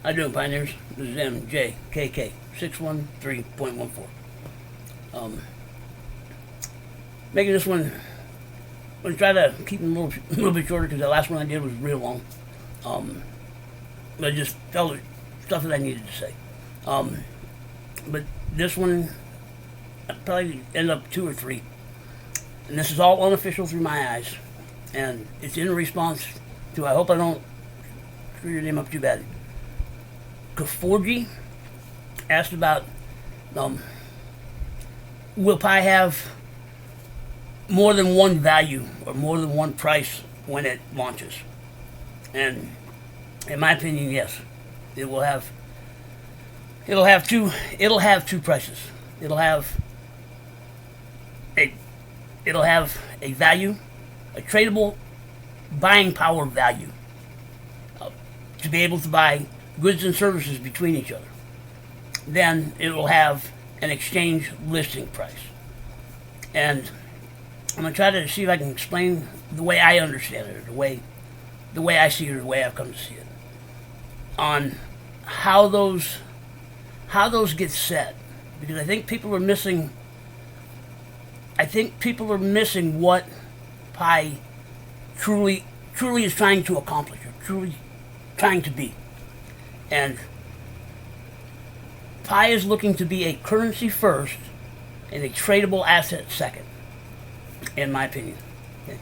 How you doing, Pioneers? This is mjkk613.14. Making this one, I'm going to try to keep it a little bit shorter because the last one I did was real long. I just felt stuff that I needed to say. But this one, I probably end up 2 or 3. And this is all unofficial through my eyes. And it's in response to, I hope I don't screw your name up too bad. K4G asked about, will Pi have more than one value or more than one price when it launches? And in my opinion, yes, it'll have two prices. It'll have a value, a tradable buying power value, to be able to buy goods and services between each other. Then it will have an exchange listing price. And I'm going to try to see if I can explain the way I understand it, or the way I see it, or the way I've come to see it, on how those get set. Because I think people are missing what Pi truly is trying to accomplish, or truly trying to be. And Pi is looking to be a currency first and a tradable asset second, in my opinion. Okay.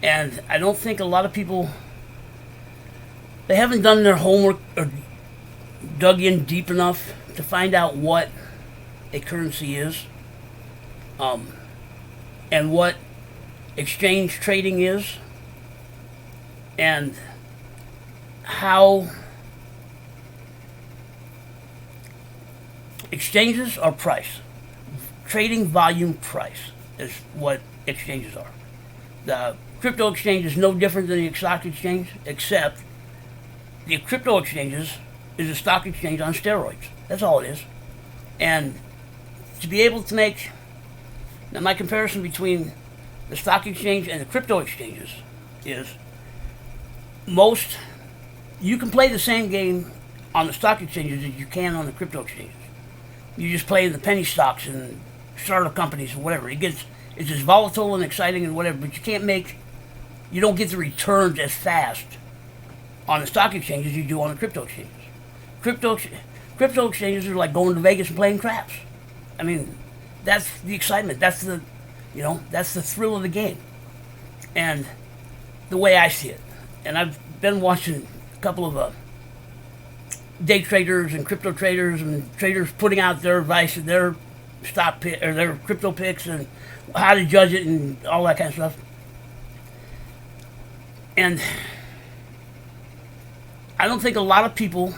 And I don't think a lot of people, they haven't done their homework or dug in deep enough to find out what a currency is, and what exchange trading is, and how exchanges are price. Trading volume price is what exchanges are. The crypto exchange is no different than the stock exchange, except the crypto exchanges is a stock exchange on steroids. That's all it is. And to be able to make, now my comparison between the stock exchange and the crypto exchanges is, you can play the same game on the stock exchanges as you can on the crypto exchanges. You just play in the penny stocks and startup companies or whatever. It's as volatile and exciting and whatever, but you don't get the returns as fast on the stock exchanges as you do on the crypto exchanges. Crypto exchanges are like going to Vegas and playing craps. I mean, that's the excitement. That's the thrill of the game. And the way I see it. And I've been watching a couple of day traders and crypto traders and traders putting out their advice and their stock pick or their crypto picks and how to judge it and all that kind of stuff. And I don't think a lot of people,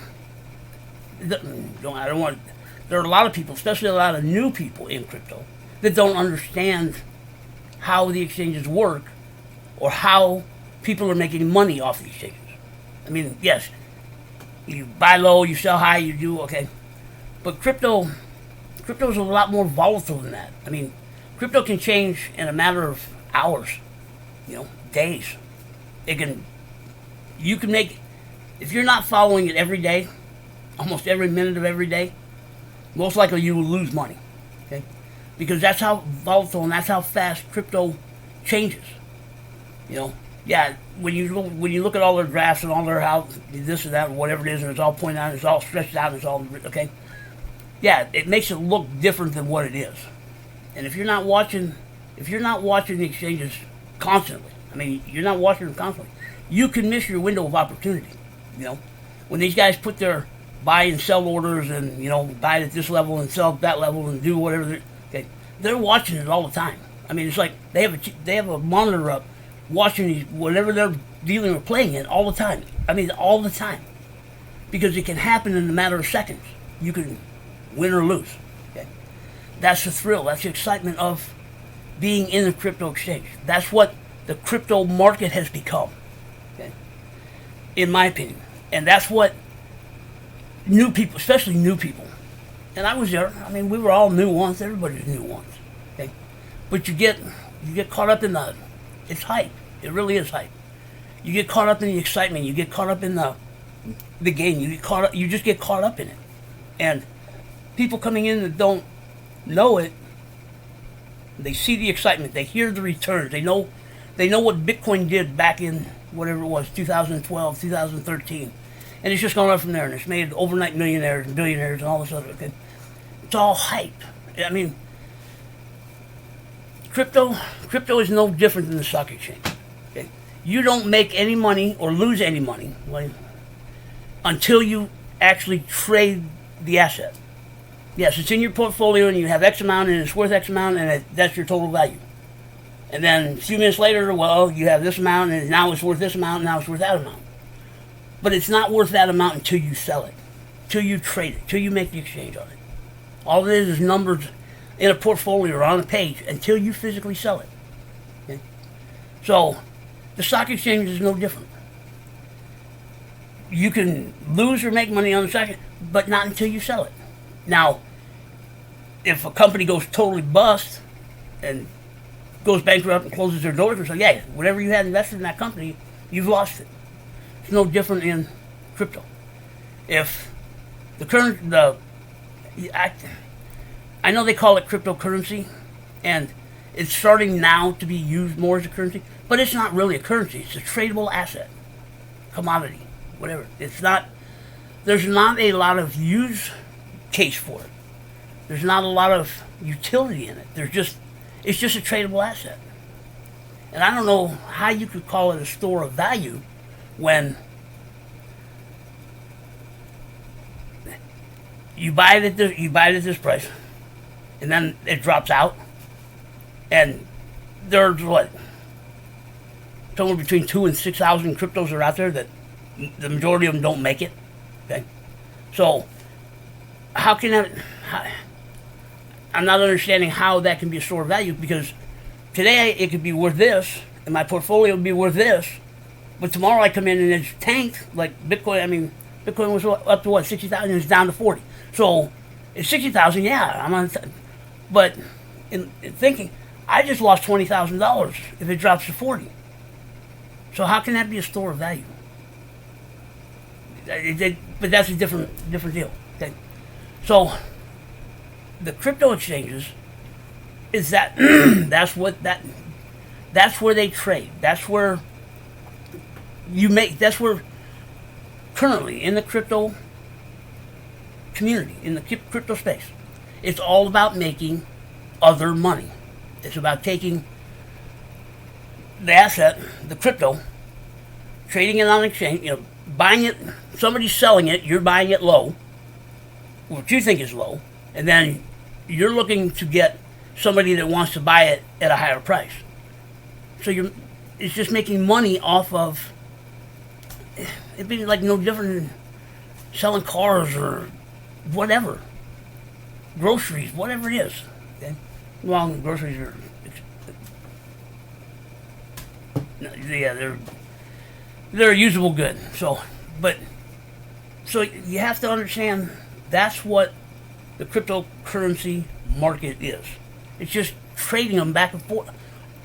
there are a lot of people, especially a lot of new people in crypto, that don't understand how the exchanges work or how people are making money off the exchanges. I mean, yes, you buy low, you sell high, you do okay. But crypto is a lot more volatile than that. I mean, crypto can change in a matter of hours, days. You can make, if you're not following it every day, almost every minute of every day, most likely you will lose money. Okay? Because that's how volatile and that's how fast crypto changes. Yeah, when you look at all their graphs and all their how this or that or whatever it is, and it's all pointed out, and it's all stretched out, and it's all okay. Yeah, it makes it look different than what it is. And if you're not watching the exchanges constantly, I mean, you're not watching them constantly, you can miss your window of opportunity. When these guys put their buy and sell orders and buy at this level and sell at that level and do whatever, they're watching it all the time. I mean, it's like they have a monitor up, watching whatever they're dealing or playing in all the time. I mean, all the time. Because it can happen in a matter of seconds. You can win or lose. Okay? That's the thrill. That's the excitement of being in the crypto exchange. That's what the crypto market has become. Okay? In my opinion. And that's what new people, especially new people, and I was there. I mean, we were all new once. Everybody's new once. Okay? But you get caught up in it's hype. It really is hype. You get caught up in the excitement. You get caught up in the the game. You get caught up, you just get caught up in it. And people coming in that don't know it, they see the excitement, they hear the returns, they know what Bitcoin did back in whatever it was, 2012, 2013. And it's just gone up from there, and it's made overnight millionaires and billionaires and all this other thing. It's all hype. I mean, crypto is no different than the stock exchange. Okay? You don't make any money or lose any money until you actually trade the asset. Yes, it's in your portfolio and you have X amount and it's worth X amount and that's your total value. And then a few minutes later, well, you have this amount and now it's worth this amount and now it's worth that amount. But it's not worth that amount until you sell it, until you trade it, until you make the exchange on it. All it is numbers in a portfolio or on a page until you physically sell it. Okay? So the stock exchange is no different. You can lose or make money on the stock, but not until you sell it. Now, if a company goes totally bust and goes bankrupt and closes their doors, so yeah, whatever you had invested in that company, you've lost it. It's no different in crypto. If I know they call it cryptocurrency, and it's starting now to be used more as a currency, but it's not really a currency. It's a tradable asset, commodity, whatever. It's not. There's not a lot of use case for it. There's not a lot of utility in it. It's just a tradable asset. And I don't know how you could call it a store of value when you buy it at this price, and then it drops out, and there's what, somewhere between 2,000 and 6,000 cryptos are out there that the majority of them don't make it. Okay, so how can that? I'm not understanding how that can be a store of value, because today it could be worth this, and my portfolio would be worth this, but tomorrow I come in and it's tanked, like Bitcoin. I mean, Bitcoin was up to what, 60,000, and it's down to 40. So it's 60,000. Yeah, I'm on. But in thinking, I just lost $20,000 if it drops to 40. So how can that be a store of value? But that's a different deal. Okay, so the crypto exchanges is that that's where they trade. That's where you make. That's where currently in the crypto community, in the crypto space, it's all about making other money. It's about taking the asset, the crypto, trading it on an exchange, buying it, somebody's selling it, you're buying it low, what you think is low, and then you're looking to get somebody that wants to buy it at a higher price. So it's just making money off of, it'd be like no different than selling cars or whatever, groceries, whatever it is. Okay? Well, groceries are, yeah, they're a usable good. So you have to understand that's what the cryptocurrency market is. It's just trading them back and forth.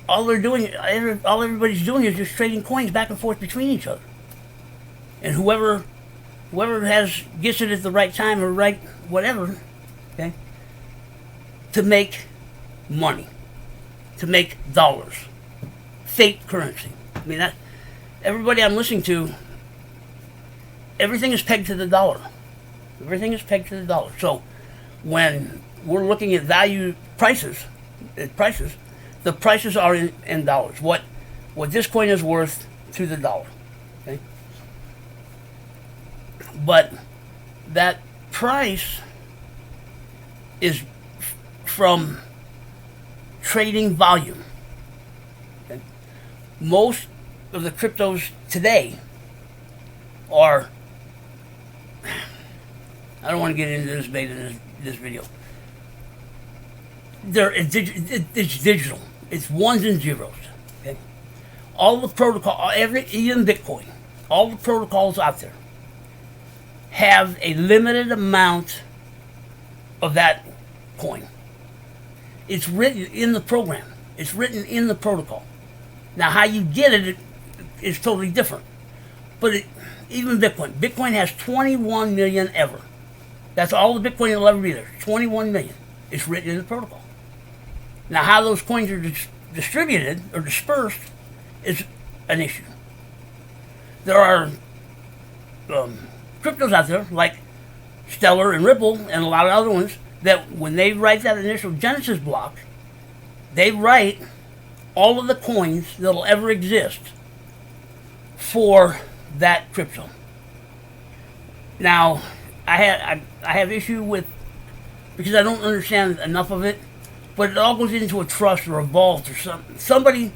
All everybody's doing is just trading coins back and forth between each other. And whoever gets it at the right time or right whatever, okay, to make money, to make dollars, fake currency. I mean, that everybody I'm listening to, everything is pegged to the dollar. Everything is pegged to the dollar. So when we're looking at value prices, the prices are in dollars. What this coin is worth to the dollar. Okay? But that price is from trading volume. Okay? Most of the cryptos today are, I don't want to get into this debate in this video. It's digital. It's ones and zeros. Okay? All the protocol, even Bitcoin, all the protocols out there have a limited amount of that coin. It's written in the program. It's written in the protocol. Now, how you get it is totally different. Even Bitcoin has 21 million ever. That's all the Bitcoin will ever be there. 21 million. It's written in the protocol. Now, how those coins are distributed or dispersed is an issue. There are cryptos out there like Stellar and Ripple and a lot of other ones that when they write that initial Genesis block, they write all of the coins that'll ever exist for that crypto. Now, I have issue with, because I don't understand enough of it, but it all goes into a trust or a vault or something. Somebody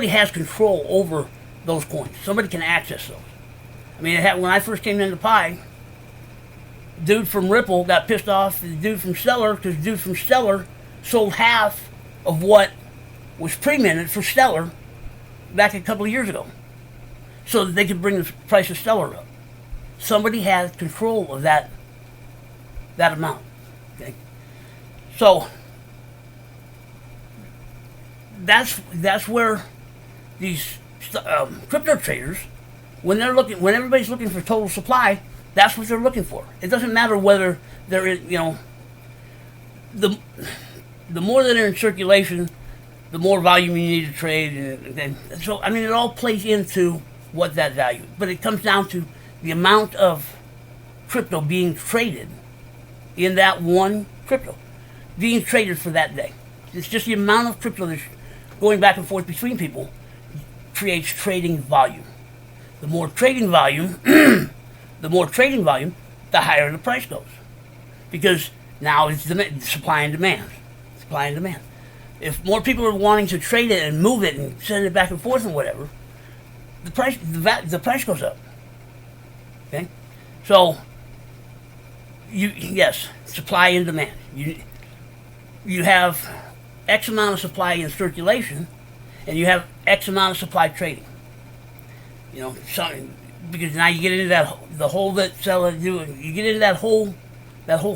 has control over those coins. Somebody can access those. I mean, when I first came into Pi, dude from Ripple got pissed off at the dude from Stellar because the dude from Stellar sold half of what was pre-minted for Stellar back a couple of years ago so that they could bring the price of Stellar up. Somebody has control of that amount. Okay? So that's where these crypto traders, when everybody's looking for total supply, that's what they're looking for. It doesn't matter whether they're in, the more that are in circulation, the more volume you need to trade, and so I mean it all plays into what that value. But it comes down to the amount of crypto being traded in that one crypto, being traded for that day. It's just the amount of crypto that's going back and forth between people creates trading volume. The more trading volume, the higher the price goes, because now it's supply and demand. Supply and demand. If more people are wanting to trade it and move it and send it back and forth and whatever, the price goes up. Okay, so yes, supply and demand. You have X amount of supply in circulation, and you have X amount of supply trading. Because now you get into the whole that seller do. You get into that whole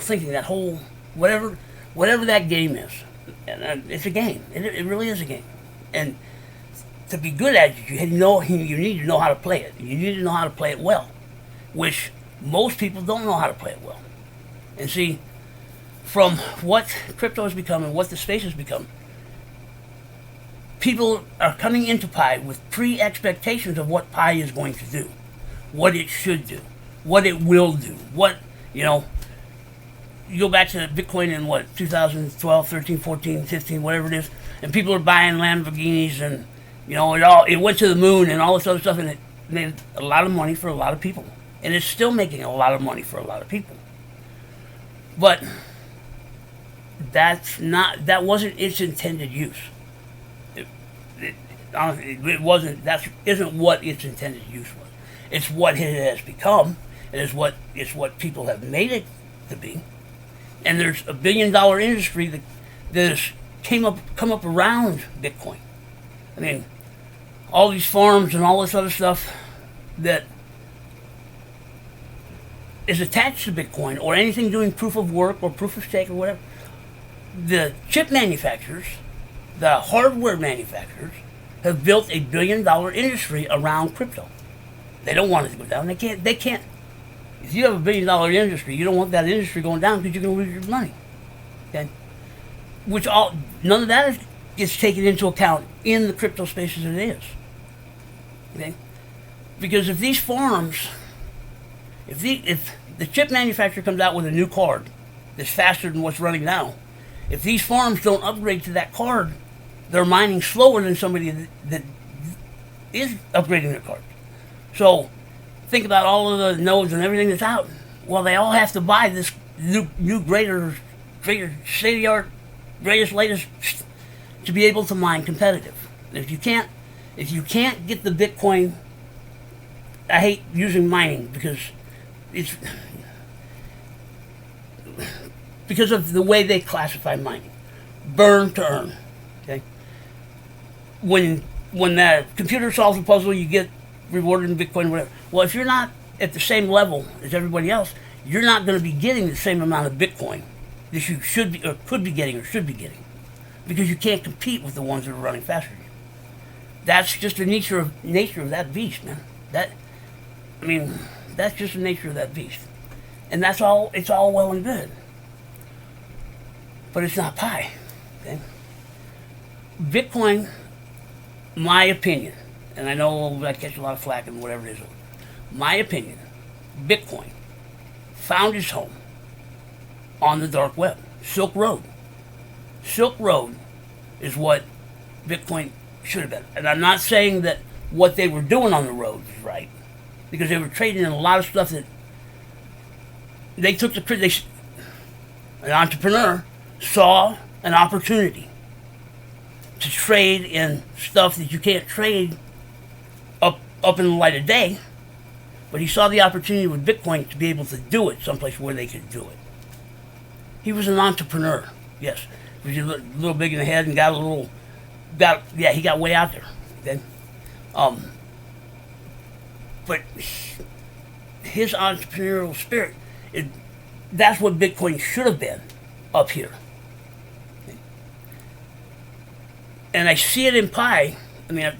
thinking, that whole whatever that game is. And it's a game. It really is a game. And to be good at it, you need to know how to play it. You need to know how to play it well, which most people don't know how to play it well. And see, from what crypto has become and what the space has become, people are coming into Pi with pre-expectations of what Pi is going to do, what it should do, what it will do, you go back to Bitcoin in 2012, 13, 14, 15, whatever it is, and people are buying Lamborghinis and, it went to the moon and all this other stuff, and it made a lot of money for a lot of people. And it's still making a lot of money for a lot of people. But that wasn't its intended use. It wasn't. That isn't what its intended use was. It's what it has become. It's what people have made it to be. And there's a $1 billion industry that has come up around Bitcoin. I mean, all these farms and all this other stuff that is attached to Bitcoin, or anything doing proof of work or proof of stake or whatever. The chip manufacturers, the hardware manufacturers, have built a $1 billion industry around crypto. They don't want it to go down. They can't. If you have a $1 billion industry, you don't want that industry going down because you're going to lose your money. Okay? None of that gets taken into account in the crypto space as it is. Okay? Because if these farms, if the chip manufacturer comes out with a new card that's faster than what's running now, if these farms don't upgrade to that card, they're mining slower than somebody that is upgrading their card. So think about all of the nodes and everything that's out. Well, they all have to buy this new greater state-of-the-art, greatest, latest to be able to mine competitive. And if you can't get the Bitcoin, I hate using mining because of the way they classify mining. Burn to earn. Okay? When the computer solves a puzzle, you get rewarded in Bitcoin, whatever. Well, if you're not at the same level as everybody else, you're not going to be getting the same amount of Bitcoin that you should be, or could be getting, or should be getting, because you can't compete with the ones that are running faster than you. That's just the nature of that beast, man. I mean, that's just the nature of that beast. And that's all, it's all well and good. But it's not pi. Okay? Bitcoin, my opinion, and I know I catch a lot of flack and whatever it is, my opinion, Bitcoin found its home on the dark web. Silk Road. Silk Road is what Bitcoin should have been. And I'm not saying that what they were doing on the road was right, because they were trading in a lot of stuff that they took an entrepreneur saw an opportunity to trade in stuff that you can't trade up in the light of day, but he saw the opportunity with Bitcoin to be able to do it someplace where they could do it. He was an entrepreneur, yes. He was a little big in the head and he got way out there. Okay? But his entrepreneurial spirit, that's what Bitcoin should have been up here. Okay? And I see it in Pi. I mean,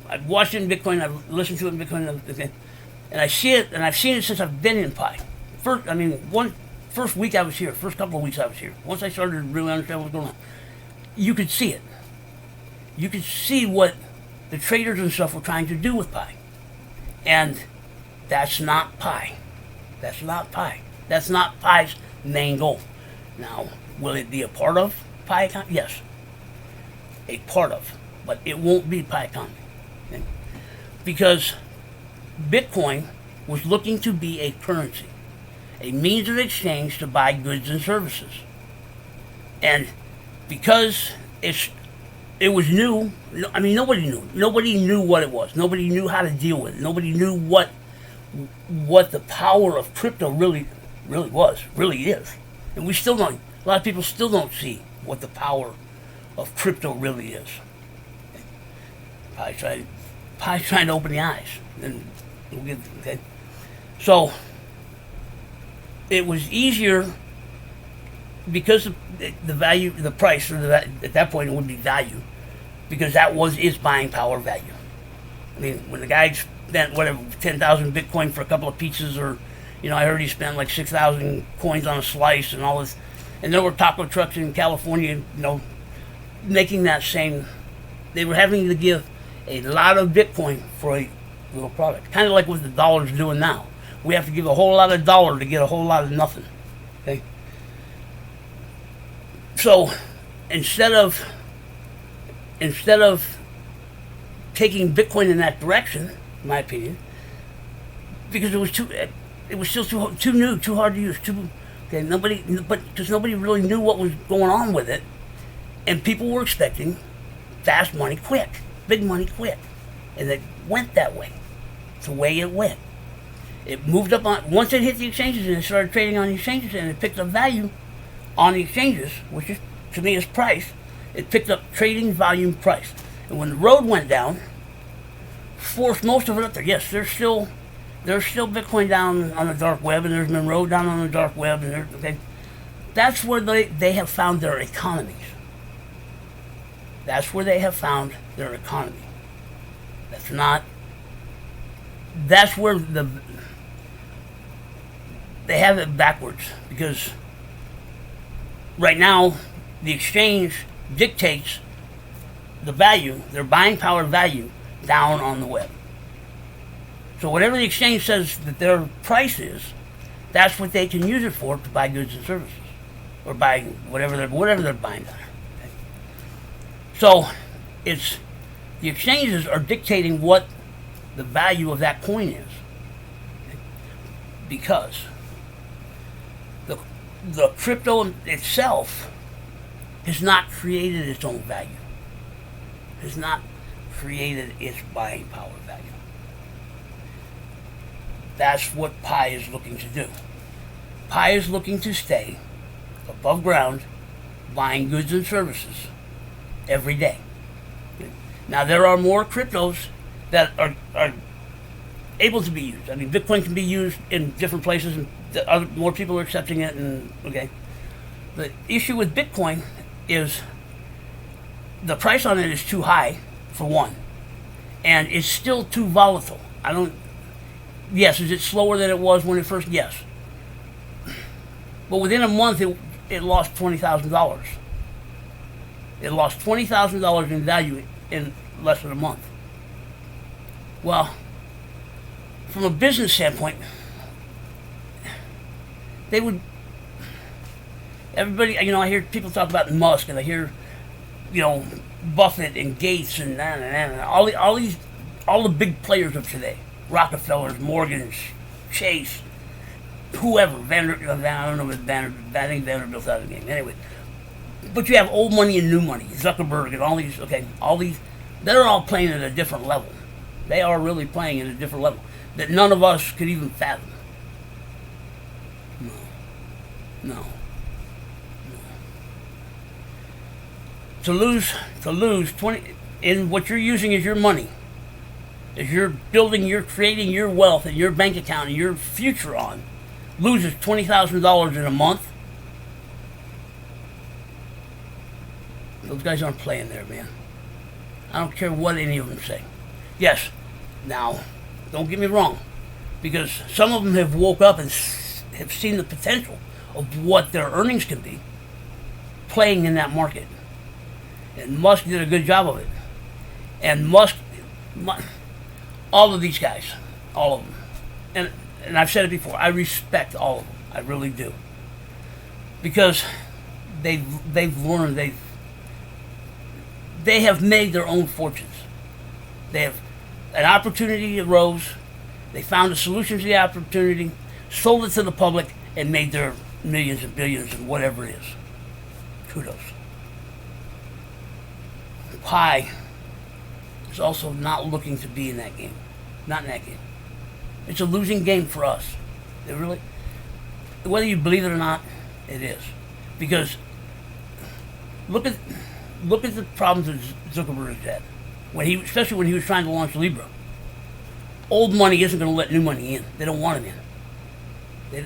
I've watched it in Bitcoin, I've listened to it in Bitcoin, okay? And I see it, and I've seen it since I've been in Pi. First week I was here, first couple of weeks I was here. Once I started to really understand what was going on, you could see it. You could see what the traders and stuff were trying to do with Pi. And that's not Pi. That's not Pi. That's not Pi's main goal. Now, will it be a part of Pi economy? Yes. A part of. But it won't be Pi economy. Okay? Because Bitcoin was looking to be a currency, a means of exchange to buy goods and services. And because it was new, I mean, nobody knew. Nobody knew what it was. Nobody knew how to deal with it. Nobody knew what the power of crypto really is. And we still don't, a lot of people still don't see what the power of crypto really is. Pi's trying to open the eyes. And we'll get, okay? So it was easier because the value, the price, or at that point it would be value, because that was its buying power value. I mean, when the guy spent 10,000 Bitcoin for a couple of pizzas, or I heard he spent like 6,000 coins on a slice and all this, and there were taco trucks in California, making that same. They were having to give a lot of Bitcoin for a little product, kind of like what the dollar's doing now. We have to give a whole lot of dollar to get a whole lot of nothing. Okay. So instead of taking Bitcoin in that direction, in my opinion, because it was still too new, too hard to use, because nobody really knew what was going on with it, and people were expecting fast money quick, big money quick, and it went that way. It's the way it went. It moved up once it hit the exchanges and it started trading on the exchanges, and it picked up value on the exchanges, which is, to me, is price. It picked up trading volume price. And when the road went down, forced most of it up there. Yes, there's still Bitcoin down on the dark web, and there's been road down on the dark web, and okay. That's where they have found their economies. That's where they have found their economy. That's where they have it backwards, because right now the exchange dictates the value, their buying power value, down on the web. So whatever the exchange says that their price is, that's what they can use it for, to buy goods and services, or buy whatever they're buying there. Okay? So it's the exchanges are dictating what the value of that coin is, okay? Because the crypto itself has not created its own value, has not created its buying power value. That's what Pi is looking to do. Pi is looking to stay above ground, buying goods and services every day. Now, there are more cryptos that are able to be used. I mean, Bitcoin can be used in different places, and more people are accepting it. And okay, the issue with Bitcoin is the price on it is too high, for one, and it's still too volatile. Yes, is it slower than it was when it first? Yes. But within a month, it lost $20,000. It lost $20,000 in value in less than a month. Well, from a business standpoint, they would. Everybody, I hear people talk about Musk, and I hear, Buffett and Gates and all the big players of today, Rockefellers, Morgans, Chase, whoever, I don't know if I think Vanderbilt's out of the game. Anyway, but you have old money and new money, Zuckerberg and all these, they're all playing at a different level. They are really playing at a different level that none of us could even fathom. No. To lose 20 in what you're using as your money, as you're creating your wealth and your bank account and your future on, loses $20,000 in a month. Those guys aren't playing there, man. I don't care what any of them say. Yes, now, don't get me wrong, because some of them have woke up and have seen the potential of what their earnings can be playing in that market. And Musk did a good job of it. And all of these guys, all of them, and I've said it before, I respect all of them. I really do. Because they've learned, they have made their own fortunes. They have an opportunity arose, they found a solution to the opportunity, sold it to the public, and made their millions and billions and whatever it is. Kudos. Pi is also not looking to be in that game. Not in that game. It's a losing game for us. It really, whether you believe it or not, it is. Because look at the problems that Zuckerberg had. Especially when he was trying to launch Libra. Old money isn't going to let new money in. They don't want it in.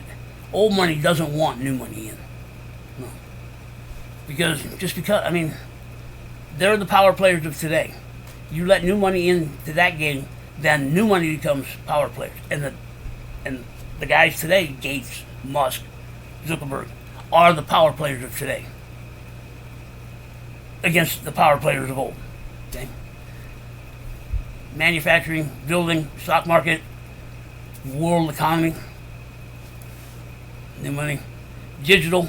Old money doesn't want new money in. No. Because, they're the power players of today. You let new money into that game, then new money becomes power players. And the guys today, Gates, Musk, Zuckerberg, are the power players of today against the power players of old. Okay? Manufacturing, building, stock market, world economy, new money, digital,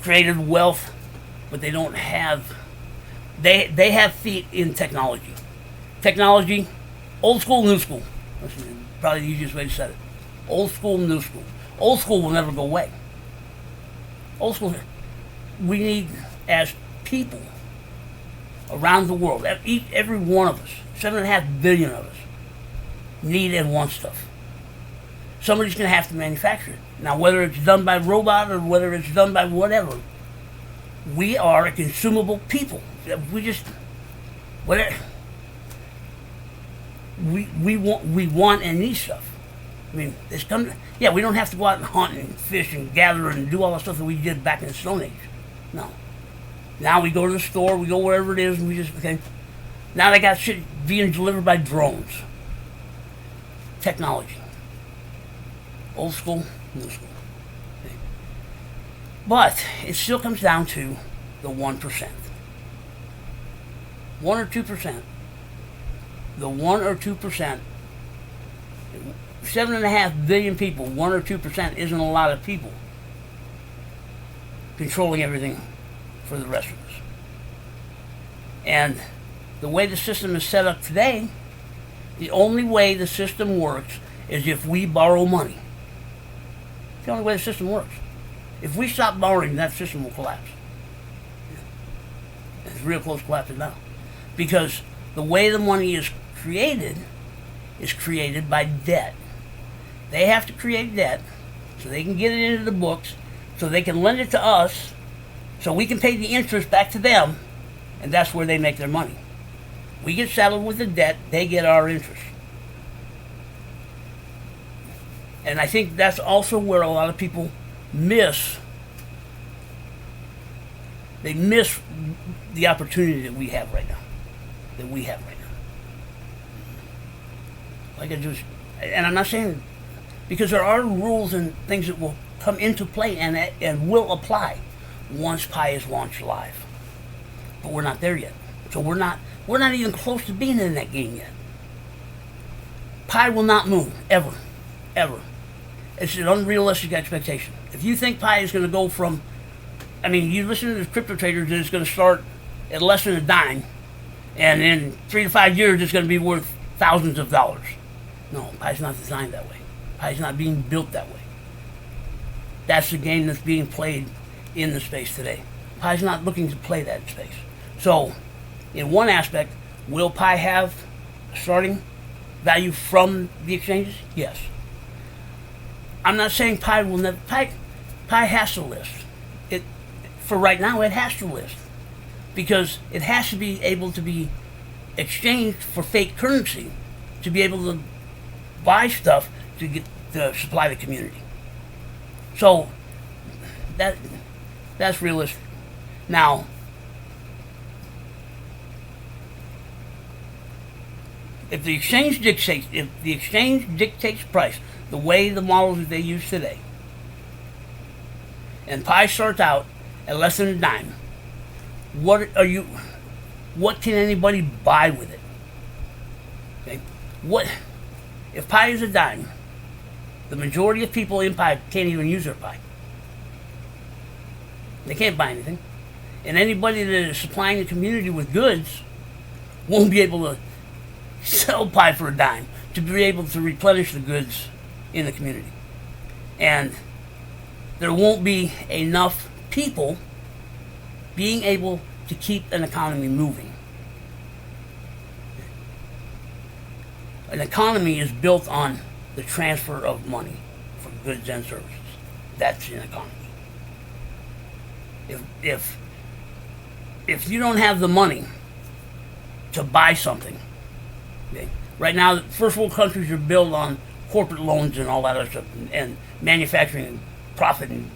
created wealth, but they don't have. They have feet in technology. Technology, old school, new school. That's probably the easiest way to say it. Old school, new school. Old school will never go away. Old school, we need, as people around the world, every one of us, 7.5 billion of us, need and want stuff. Somebody's going to have to manufacture it. Now, whether it's done by robot or whether it's done by whatever, we are a consumable people. We just, whatever, we want and need stuff. We don't have to go out and hunt and fish and gather and do all the stuff that we did back in the Stone Age. No. Now we go to the store, we go wherever it is, and we just, now they got shit being delivered by drones. Technology. Old school, new school. Okay. But it still comes down to the 1%. 1 or 2%. The 1 or 2%. 7.5 billion people, 1 or 2% isn't a lot of people controlling everything for the rest of us. And the way the system is set up today, the only way the system works is if we borrow money. It's the only way the system works. If we stop borrowing, that system will collapse. It's real close to collapsing now. Because the way the money is created by debt. They have to create debt so they can get it into the books, so they can lend it to us, so we can pay the interest back to them, and that's where they make their money. We get saddled with the debt, they get our interest. And I think that's also where a lot of people miss the opportunity that we have right now. Like and I'm not saying, because there are rules and things that will come into play and will apply once Pi is launched live. But we're not there yet. So we're not even close to being in that game yet. Pi will not move, ever. Ever. It's an unrealistic expectation. If you think Pi is going to go from, you listen to the crypto traders, it's going to start at less than a dime, and in 3 to 5 years, it's going to be worth thousands of dollars. No, Pi's not designed that way. Pi's not being built that way. That's the game that's being played in the space today. Pi's not looking to play that space. So, in one aspect, will Pi have starting value from the exchanges? Yes. I'm not saying Pi will never. Pi has to list. For right now, it has to list because it has to be able to be exchanged for fake currency to be able to buy stuff to supply the community. So that's realistic. Now, if the exchange dictates price the way the models that they use today, and Pi starts out at less than a dime, what can anybody buy with it? Okay, if Pi is a dime? The majority of people in Pi can't even use their Pi. They can't buy anything, and anybody that is supplying the community with goods won't be able to sell Pi for a dime to be able to replenish the goods in the community, and there won't be enough people being able to keep an economy moving. An economy is built on the transfer of money for goods and services. That's an economy. If you don't have the money to buy something, okay, right now first world countries are built on corporate loans and all that other stuff, and manufacturing and profit, and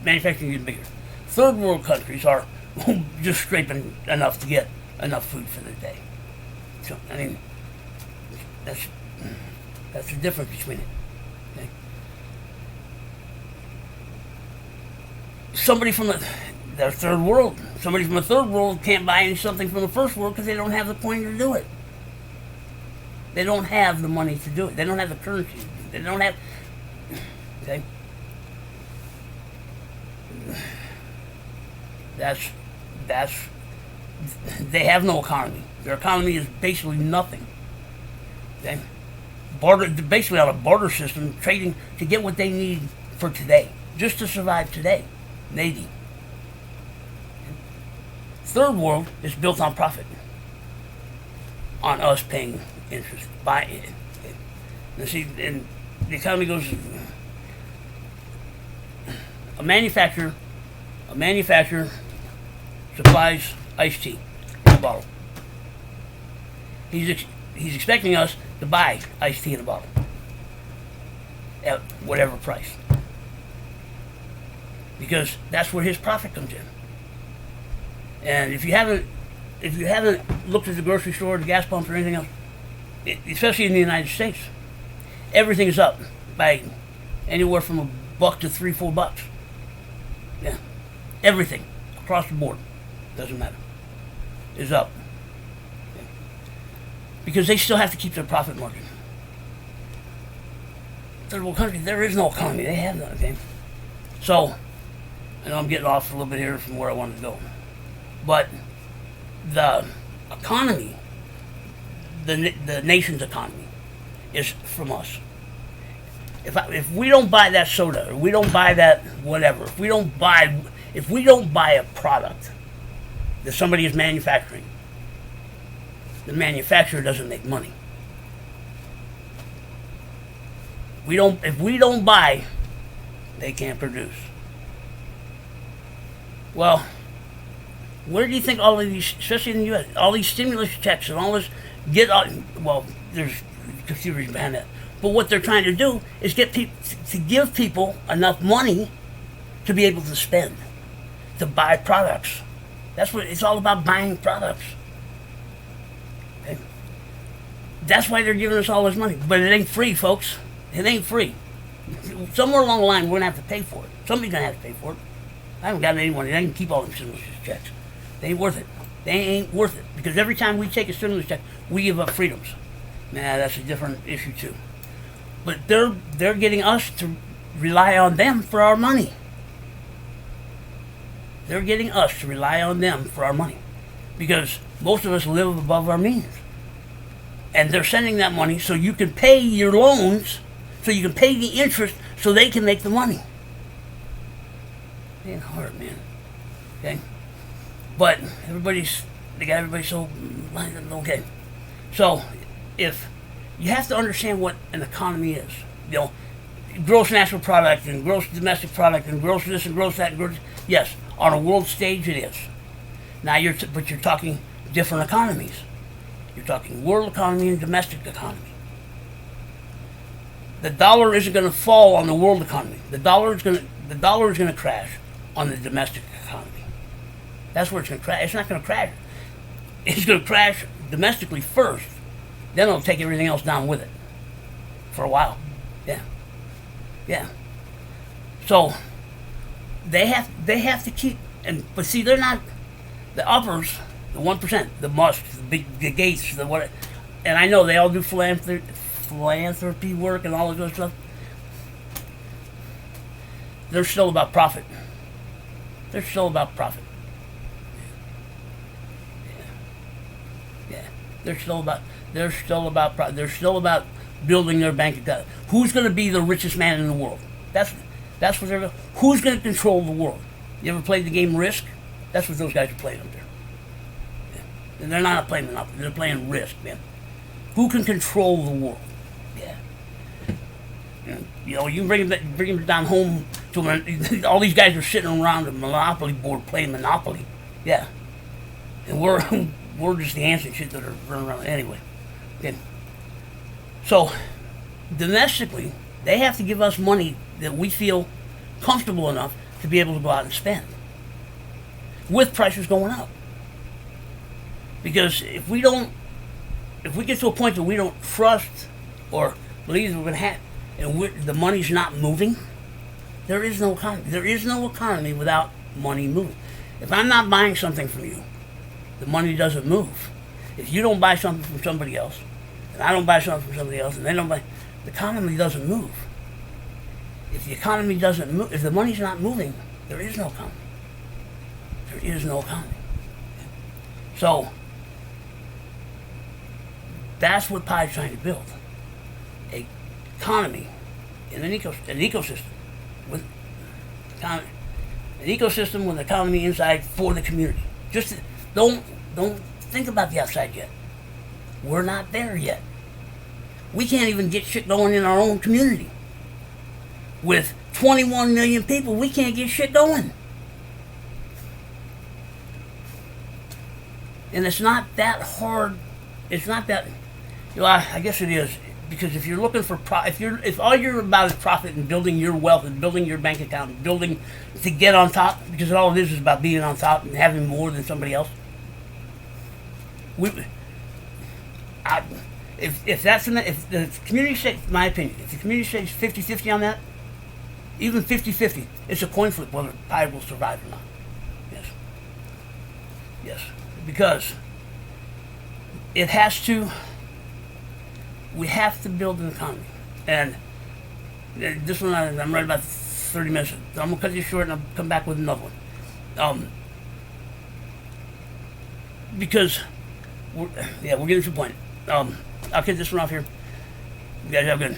manufacturing getting bigger. Third world countries are just scraping enough to get enough food for the day. So that's the difference between it. Okay? Somebody from the third world can't buy something from the first world because they don't have the coin to do it. They don't have the money to do it. They don't have the currency. They don't have. Okay. That's. They have no economy. Their economy is basically nothing. Okay. Basically on a barter system, trading to get what they need for today, just to survive today. Maybe. Third world is built on profit, on us paying interest by it. And see, and the economy goes. A manufacturer supplies iced tea in a bottle. He's expecting us to buy iced tea in a bottle at whatever price, because that's where his profit comes in. And if you haven't looked at the grocery store, the gas pumps, or anything else, especially in the United States, everything is up by anywhere from $1 to $3-4. Yeah, everything across the board, doesn't matter, is up. Okay. Because they still have to keep their profit margin. Third world country, there is no economy. They have none. Okay, so I know I'm getting off a little bit here from where I wanted to go, but the economy, the nation's economy, is from us. If we don't buy that soda, or we don't buy that whatever, if we don't buy a product that somebody is manufacturing, the manufacturer doesn't make money. If we don't buy, they can't produce. Well, where do you think all of these, especially in the U.S., all these stimulus checks and all this there's a few reasons behind that. But what they're trying to do is get people to give people enough money to be able to spend, to buy products. That's what it's all about, buying products. Okay? That's why they're giving us all this money. But it ain't free, folks. It ain't free. Somewhere along the line, we're going to have to pay for it. Somebody's going to have to pay for it. I haven't got anyone. They can keep all them stimulus checks. They ain't worth it. They ain't worth it. Because every time we take a stimulus check, we give up freedoms. Nah, that's a different issue, too. But they're getting us to rely on them for our money. They're getting us to rely on them for our money. Because most of us live above our means. And they're sending that money so you can pay your loans, so you can pay the interest, so they can make the money. It ain't hard, man. Okay? But they got everybody so, okay. So, if you have to understand what an economy is, you know, gross national product and gross domestic product and gross this and gross that and gross, yes, on a world stage it is. Now but you're talking different economies. You're talking world economy and domestic economy. The dollar isn't going to fall on the world economy. The dollar is going to crash on the domestic economy. That's where it's going to crash. It's not going to crash. It's going to crash domestically first. Then it'll take everything else down with it. For a while. Yeah. Yeah. So they have to keep, but see, they're not the uppers, the 1%, the Musks, the Gates, the what, and I know they all do philanthropy work and all this other stuff. They're still about profit. They're still about profit. Yeah. They're still about building their bank account. Who's going to be the richest man in the world? That's what they're. Who's going to control the world? You ever played the game Risk? That's what those guys are playing up there. Yeah. And they're not playing Monopoly. They're playing Risk, man. Who can control the world? Yeah. You know, you can bring them down home to them. All these guys are sitting around a Monopoly board playing Monopoly. Yeah. And we're just the ants and shit that are running around anyway. Okay. So, domestically, they have to give us money that we feel comfortable enough to be able to go out and spend, with prices going up. Because if we get to a point that we don't trust or believe we're going to have, and the money's not moving, there is no economy. There is no economy without money moving. If I'm not buying something from you, the money doesn't move. If you don't buy something from somebody else, and I don't buy something from somebody else, and they don't buy, the economy doesn't move. If the economy doesn't move, if the money's not moving, there is no economy. There is no economy. So, that's what Pi's trying to build. A economy in an ecosystem with an ecosystem with an economy inside for the community. Just don't think about the outside yet. We're not there yet. We can't even get shit going in our own community. With 21 million people, we can't get shit going. And it's not that hard. It's not that. You know, I guess it is, because if you're looking for if all you're about is profit and building your wealth and building your bank account and building to get on top, because all it is about being on top and having more than somebody else. If the community stays, my opinion, if the community stays 50-50 on that, even 50-50, it's a coin flip whether Pi will survive or not. Yes. Yes. Because we have to build an economy. And this one, I'm right about 30 minutes. So I'm going to cut this short and I'll come back with another one. Because, we're getting to the point. I'll cut this one off here. You guys have a good